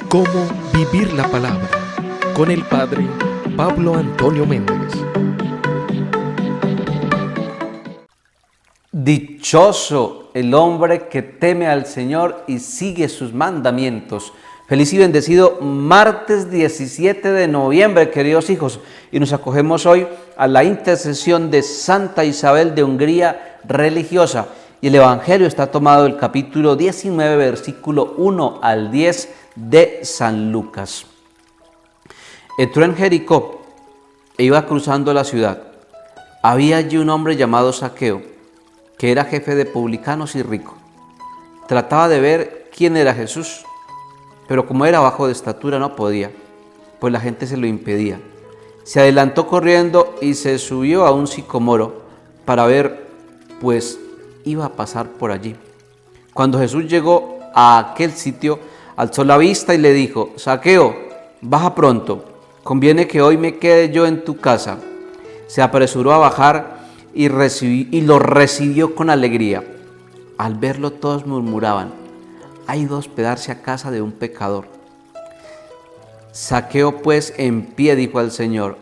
Cómo vivir la palabra con el Padre Pablo Antonio Méndez. Dichoso el hombre que teme al Señor y sigue sus mandamientos. Feliz y bendecido martes 17 de noviembre, queridos hijos, y nos acogemos hoy a la intercesión de Santa Isabel de Hungría religiosa. Y el Evangelio está tomado del capítulo 19, versículo 1 al 10 de San Lucas. Entró en Jericó e iba cruzando la ciudad. Había allí un hombre llamado Zaqueo, que era jefe de publicanos y rico. Trataba de ver quién era Jesús, pero como era bajo de estatura no podía, pues la gente se lo impedía. Se adelantó corriendo y se subió a un sicomoro para ver, pues iba a pasar por allí. Cuando Jesús llegó a aquel sitio, alzó la vista y le dijo: Zaqueo, baja pronto, conviene que hoy me quede yo en tu casa. Se apresuró a bajar y lo recibió con alegría. Al verlo todos murmuraban: ha ido a hospedarse a casa de un pecador. Zaqueo pues en pie dijo al Señor: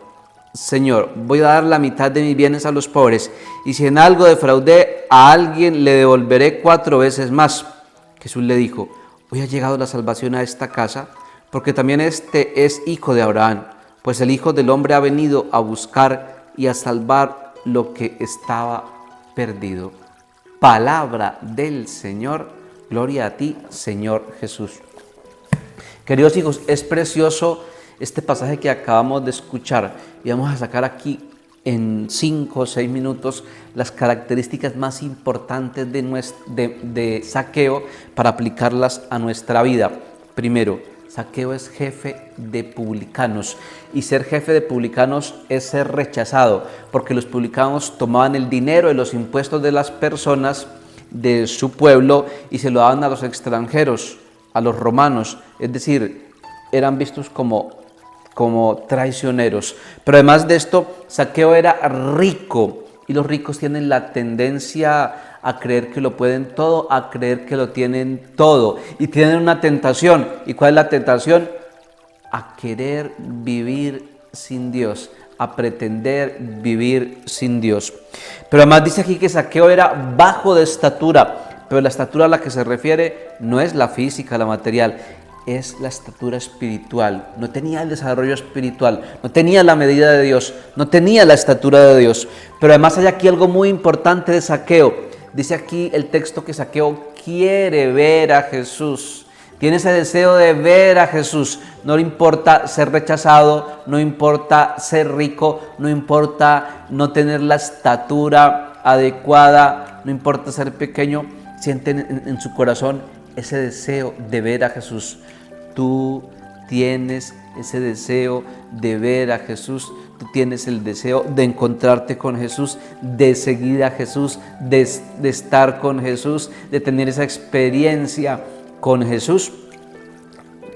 Señor, voy a dar la mitad de mis bienes a los pobres, y si en algo defraudé a alguien, le devolveré 4 veces más. Jesús le dijo: hoy ha llegado la salvación a esta casa, porque también este es hijo de Abraham, pues el Hijo del Hombre ha venido a buscar y a salvar lo que estaba perdido. Palabra del Señor. Gloria a ti, Señor Jesús. Queridos hijos, es precioso este pasaje que acabamos de escuchar, y vamos a sacar aquí en 5 o 6 minutos las características más importantes de Zaqueo para aplicarlas a nuestra vida. Primero, Zaqueo es jefe de publicanos, y ser jefe de publicanos es ser rechazado, porque los publicanos tomaban el dinero de los impuestos de las personas de su pueblo y se lo daban a los extranjeros, a los romanos, es decir, eran vistos como traicioneros. Pero además de esto, Zaqueo era rico, y los ricos tienen la tendencia a creer que lo pueden todo, a creer que lo tienen todo, y tienen una tentación. ¿Y cuál es la tentación? A querer vivir sin Dios, a pretender vivir sin Dios. Pero además dice aquí que Zaqueo era bajo de estatura, pero la estatura a la que se refiere no es la física, la material, es la estatura espiritual. No tenía el desarrollo espiritual, no tenía la medida de Dios, no tenía la estatura de Dios. Pero además hay aquí algo muy importante de Zaqueo. Dice aquí el texto que Zaqueo quiere ver a Jesús. Tiene ese deseo de ver a Jesús. No le importa ser rechazado, no importa ser rico, no importa no tener la estatura adecuada, no importa ser pequeño. Siente en su corazón ese deseo de ver a Jesús. Tú tienes ese deseo de ver a Jesús. Tú tienes el deseo de encontrarte con Jesús, de seguir a Jesús, de estar con Jesús, de tener esa experiencia con Jesús.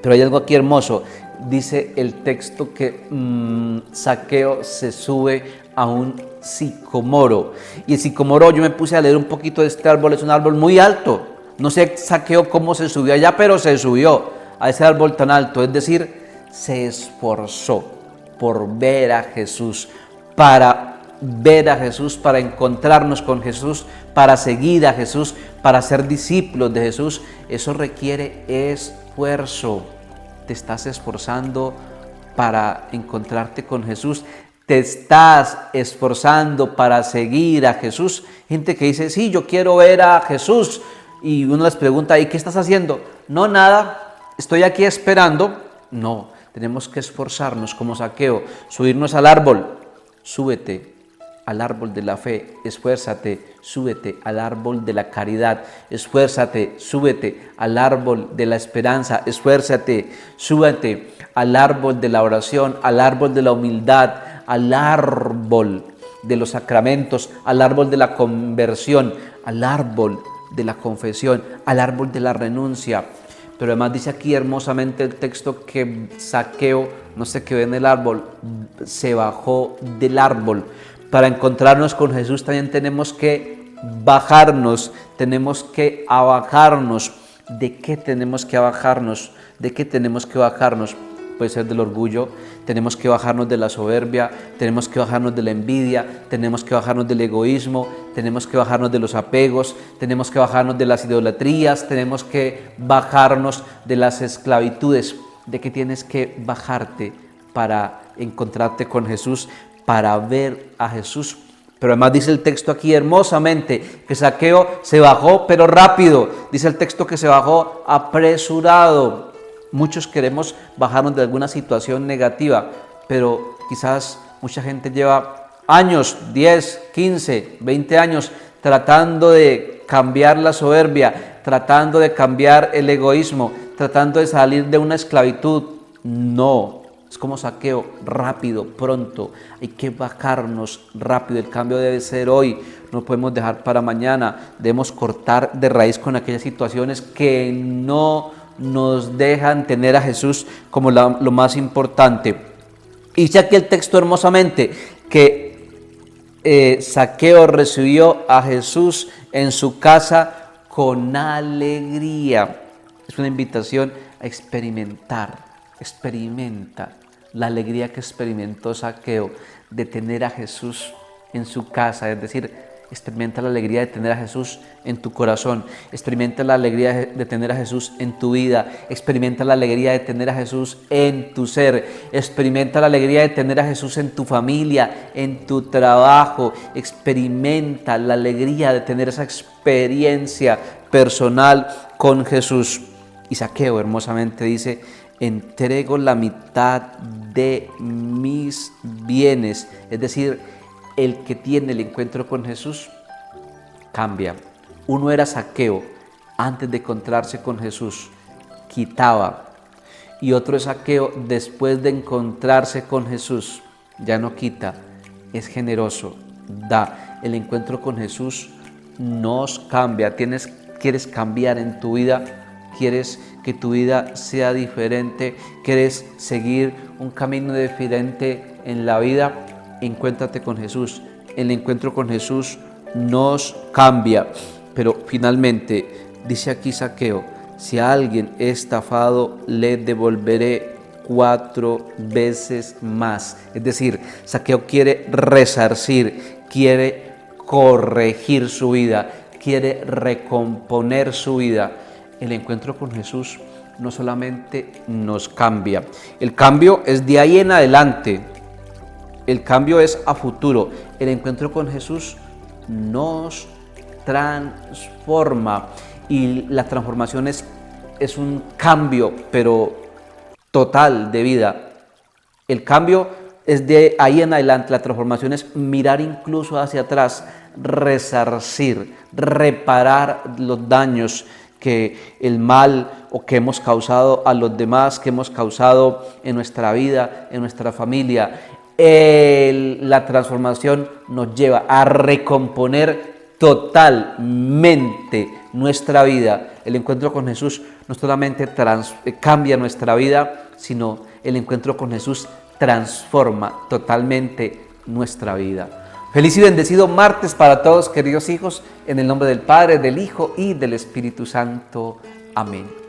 Pero hay algo aquí hermoso. Dice el texto que Zaqueo se sube a un sicomoro. Y el sicomoro, yo me puse a leer un poquito de este árbol, es un árbol muy alto. No sé Zaqueo cómo se subió allá, pero se subió a ese árbol tan alto. Es decir, se esforzó por ver a Jesús, para ver a Jesús, para encontrarnos con Jesús, para seguir a Jesús, para ser discípulos de Jesús. Eso requiere esfuerzo. Te estás esforzando para encontrarte con Jesús. Te estás esforzando para seguir a Jesús. Gente que dice: sí, yo quiero ver a Jesús. Y uno les pregunta: ¿y qué estás haciendo? No, nada, estoy aquí esperando. No, tenemos que esforzarnos como Zaqueo, subirnos al árbol. Súbete al árbol de la fe, esfuérzate, súbete al árbol de la caridad, esfuérzate, súbete al árbol de la esperanza, esfuérzate, súbete al árbol de la oración, al árbol de la humildad, al árbol de los sacramentos, al árbol de la conversión, al árbol de la confesión, al árbol de la renuncia. Pero además dice aquí hermosamente el texto que Zaqueo no se quedó en el árbol, se bajó del árbol. Para encontrarnos con Jesús también tenemos que bajarnos, tenemos que abajarnos. ¿De qué tenemos que abajarnos? ¿De qué tenemos que bajarnos? Puede ser del orgullo, tenemos que bajarnos de la soberbia, tenemos que bajarnos de la envidia, tenemos que bajarnos del egoísmo, tenemos que bajarnos de los apegos, tenemos que bajarnos de las idolatrías, tenemos que bajarnos de las esclavitudes. ¿De qué tienes que bajarte para encontrarte con Jesús, para ver a Jesús? Pero además dice el texto aquí hermosamente que Zaqueo se bajó pero rápido, dice el texto que se bajó apresurado. Muchos queremos bajarnos de alguna situación negativa, pero quizás mucha gente lleva años, 10, 15, 20 años tratando de cambiar la soberbia, tratando de cambiar el egoísmo, tratando de salir de una esclavitud. No, es como Zaqueo, rápido, pronto, hay que bajarnos rápido, el cambio debe ser hoy, no podemos dejar para mañana, debemos cortar de raíz con aquellas situaciones que no nos dejan tener a Jesús como lo más importante. Y dice aquí el texto hermosamente que Zaqueo recibió a Jesús en su casa con alegría. Es una invitación a experimentar, experimenta la alegría que experimentó Zaqueo de tener a Jesús en su casa, es decir, experimenta la alegría de tener a Jesús en tu corazón, experimenta la alegría de tener a Jesús en tu vida, experimenta la alegría de tener a Jesús en tu ser, experimenta la alegría de tener a Jesús en tu familia, en tu trabajo, experimenta la alegría de tener esa experiencia personal con Jesús. Y Zaqueo hermosamente dice: entrego la mitad de mis bienes, es decir, el que tiene el encuentro con Jesús cambia. Uno era Zaqueo antes de encontrarse con Jesús, quitaba, y otro es Zaqueo después de encontrarse con Jesús, ya no quita, es generoso, da. El encuentro con Jesús nos cambia. ¿Quieres cambiar en tu vida? ¿Quieres que tu vida sea diferente? ¿Quieres seguir un camino diferente en la vida? Encuéntrate con Jesús. El encuentro con Jesús nos cambia. Pero finalmente, dice aquí Zaqueo: si a alguien he estafado, le devolveré 4 veces más. Es decir, Zaqueo quiere resarcir, quiere corregir su vida, quiere recomponer su vida. El encuentro con Jesús no solamente nos cambia, el cambio es de ahí en adelante. El cambio es a futuro. El encuentro con Jesús nos transforma, y la transformación es un cambio, pero total de vida. El cambio es de ahí en adelante. La transformación es mirar incluso hacia atrás, resarcir, reparar los daños que el mal o que hemos causado a los demás, que hemos causado en nuestra vida, en nuestra familia. La transformación nos lleva a recomponer totalmente nuestra vida. El encuentro con Jesús no solamente cambia nuestra vida, sino el encuentro con Jesús transforma totalmente nuestra vida. Feliz y bendecido martes para todos, queridos hijos, en el nombre del Padre, del Hijo y del Espíritu Santo. Amén.